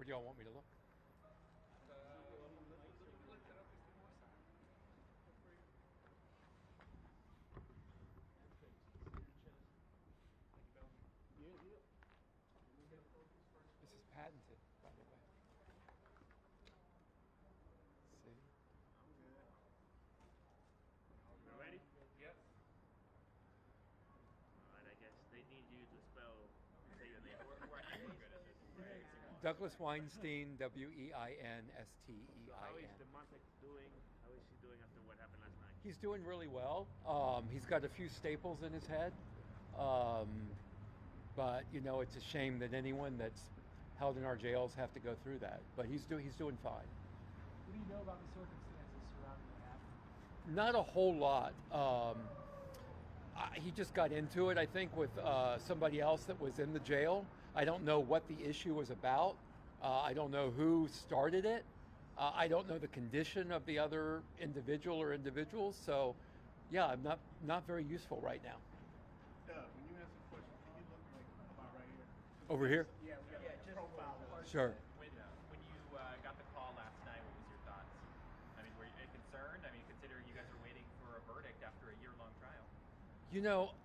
Where do y'all want me to look? This is patented, by the way. See? You ready? Yes. Alright, I guess they need you to say your name. We're good at this. Douglas Weinstein, Weinstein. So how is Deamonte doing? How is he doing after what happened last night? He's doing really well. He's got a few staples in his head. But, you know, it's a shame that anyone that's held in our jails have to go through that. But he's doing fine. What do you know about the circumstances surrounding what happened? Not a whole lot. He just got into it, I think, with somebody else that was in the jail. I don't know what the issue was about. I don't know who started it. I don't know the condition of the other individual or individuals. So, yeah, I'm not very useful right now. Doug, when you answer questions, can you look like about right here? Over here? Yeah, we got a profile. Sure. When you got the call last night, what was your thoughts? I mean, were you concerned? I mean, considering you guys are waiting for a verdict after a year-long trial. You know,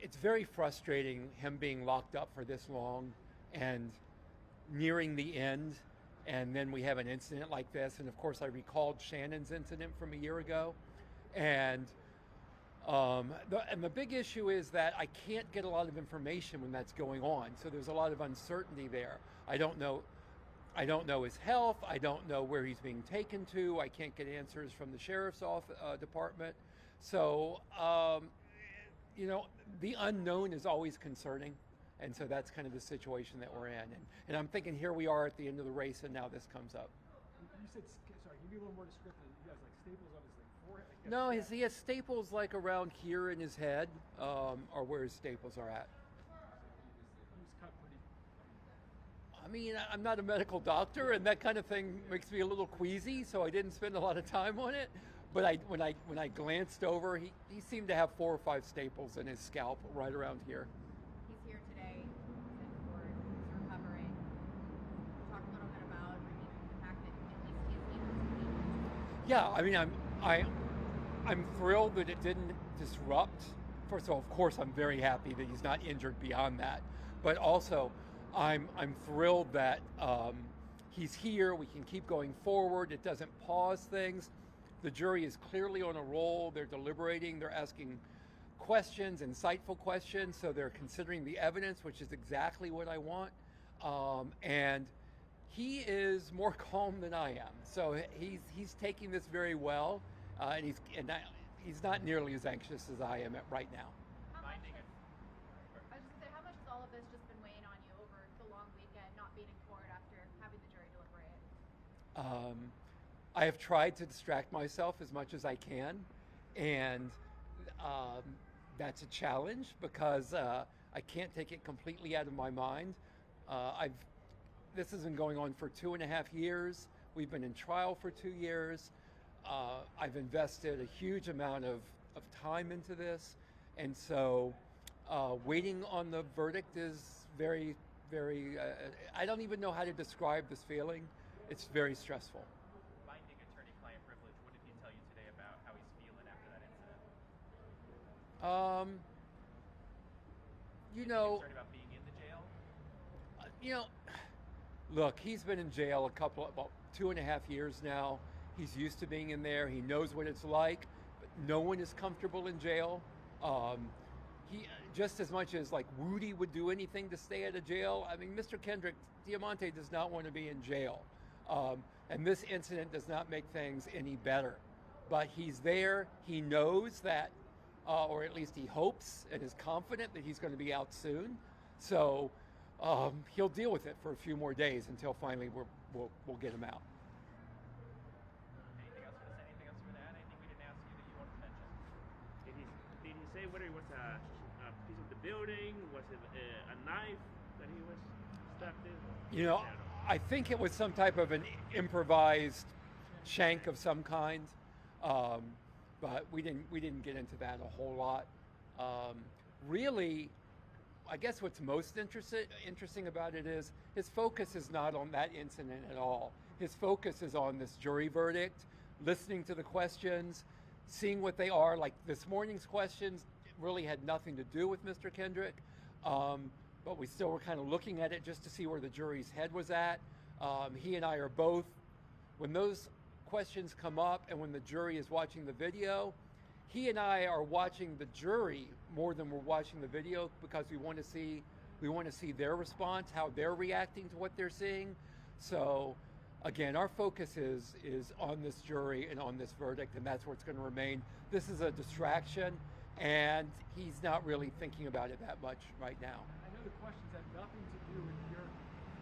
it's very frustrating him being locked up for this long and nearing the end, and then we have an incident like this. And of course, I recalled Shannon's incident from a year ago, and the big issue is that I can't get a lot of information when that's going on. So there's a lot of uncertainty there. I don't know his health. I don't know where he's being taken to. I can't get answers from the sheriff's department. So, you know, the unknown is always concerning. And so that's kind of the situation that we're in. And I'm thinking here we are at the end of the race, and now this comes up. You said, sorry, can you be a little more descriptive? You guys like staples on his like forehead? Like, No, he has staples like around here in his head, or where his staples are at. He was cut pretty. I mean, I'm not a medical doctor, and that kind of thing makes me a little queasy, so I didn't spend a lot of time on it. But when I glanced over, he seemed to have 4 or 5 staples in his scalp right around here. He's here today in court. He's recovering. Talk a little bit about the fact that at least he's able to. Yeah, I mean, I'm thrilled that it didn't disrupt. First of all, of course, I'm very happy that he's not injured beyond that. But also, I'm thrilled that he's here. We can keep going forward. It doesn't pause things. The jury is clearly on a roll. They're deliberating. They're asking questions, insightful questions. So they're considering the evidence, which is exactly what I want. And he is more calm than I am. So he's taking this very well, and he's not nearly as anxious as I am right now. Finding it. I was just gonna say, how much has all of this just been weighing on you over the long weekend, not being in court after having the jury deliberate? I have tried to distract myself as much as I can, and that's a challenge because I can't take it completely out of my mind. This has been going on for 2.5 years. We've been in trial for 2 years. I've invested a huge amount of time into this, and so waiting on the verdict is very, very, I don't even know how to describe this feeling. It's very stressful. Finding attorney-client privilege. What did he tell you today about how he's feeling after that incident? You know, Concerned about being in the jail? you know, look, he's been in jail about 2.5 years now. He's used to being in there. He knows what it's like, but no one is comfortable in jail. He just as much as like Woody would do anything to stay out of jail. I mean, Mr. Kendrick, Deamonte does not want to be in jail. And this incident does not make things any better. But he's there. He knows that, or at least he hopes and is confident that he's going to be out soon. So he'll deal with it for a few more days until finally we'll get him out. Anything else for this? Anything else for that? Anything we didn't ask you that you wanted to mention? Did he say whether it was a piece of the building? Was it a knife that he was stabbed in? You know, I think it was some type of an improvised shank of some kind, but we didn't get into that a whole lot. Really, I guess what's most interesting about it is his focus is not on that incident at all. His focus is on this jury verdict, listening to the questions, seeing what they are. Like this morning's questions really had nothing to do with Mr. Kendrick, but we still were kind of looking at it just to see where the jury's head was at. He and I are both, when those questions come up and when the jury is watching the video, he and I are watching the jury more than we're watching the video because we want to see their response, how they're reacting to what they're seeing. So again, our focus is on this jury and on this verdict, and that's where it's going to remain. This is a distraction, and he's not really thinking about it that much right now. I know the questions have nothing to do with your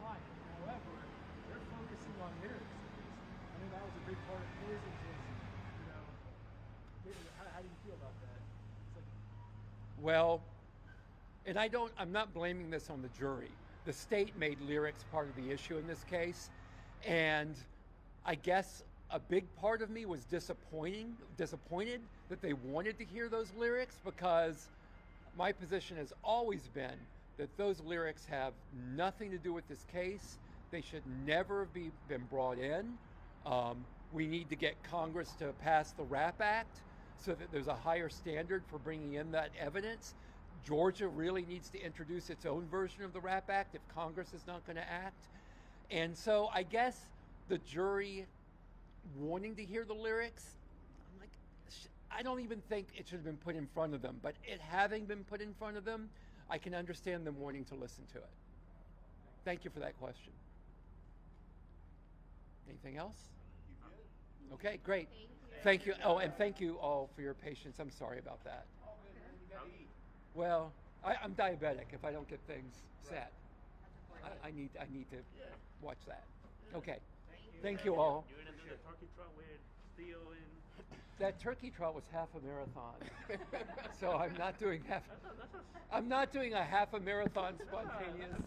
client. However, they're focusing on their experience. I mean, that was a big part of his existence. How do you feel about that? It's like, Well, and I'm not blaming this on the jury. The state made lyrics part of the issue in this case, and I guess a big part of me was disappointed that they wanted to hear those lyrics, because my position has always been that those lyrics have nothing to do with this case. They should never have been brought in. We need to get Congress to pass the RAP Act so that there's a higher standard for bringing in that evidence. Georgia really needs to introduce its own version of the RAP Act if Congress is not going to act. And so I guess the jury wanting to hear the lyrics, I'm like, I don't even think it should have been put in front of them. But it having been put in front of them, I can understand them wanting to listen to it. Thank you for that question. Anything else? Okay, great. Thank you. Oh, and thank you all for your patience. I'm sorry about that. Well, I'm diabetic. If I don't get things set, I need to watch that. Okay. Thank you all. You're gonna do the turkey trot with steel and. That turkey trot was half a marathon, so I'm not doing half. I'm not doing a half a marathon spontaneous.